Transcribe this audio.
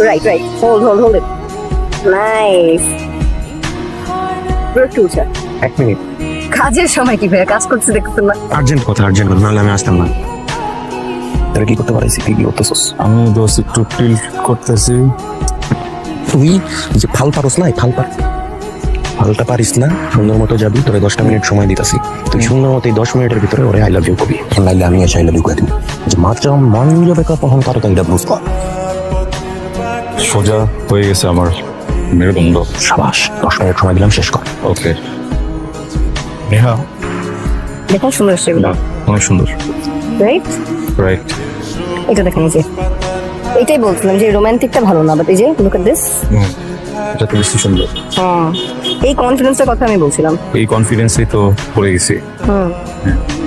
Right right, hold it, nice. একটু উঁচা। 1 minute. কাজের সময় কি ভাইয়া কাজ করতে দেখতেন না? আর্জেন্ট কথা, নাহলে আমি আসতাম না। তোরা কি করতে পারিস? কি করতেছস? আমি দোষ একটু টিল্ট করতেছি। তুই যে ফাল পারস না, ফালটা পারিস না, সুন্দর মতো যাবি। তোরে 10টা মিনিট সময় দিতেছি, তুই সুন্দর মতো এই 10 মিনিটের ভিতরে ওরে আই লাভ ইউ কবি, নাইলে আমি এসে আই লাভ ইউ করে দিব। যে মাত্র মন যাবে কখন তাড়াতাড়ি এটা বুঝ কর। সোজা হয়ে গেছে আমার মেরুদণ্ড। সাবাস, 10 মিনিট সময় দিলাম, শেষ কর। ওকে। নেহা, দেখুন সুন্দর এসছে এগুলো, অনেক সুন্দর। রাইট? রাইট। এটা দেখেন, এই যে এটাই বলছিলাম যে রোমান্টিকটা ভালো না, বাট এই যে লুক এট দিস। এটা তো বেশি সুন্দর। এই কনফিডেন্সের কথা আমি বলছিলাম। এই কনফিডেন্সেই তো পড়ে গেছি। হুম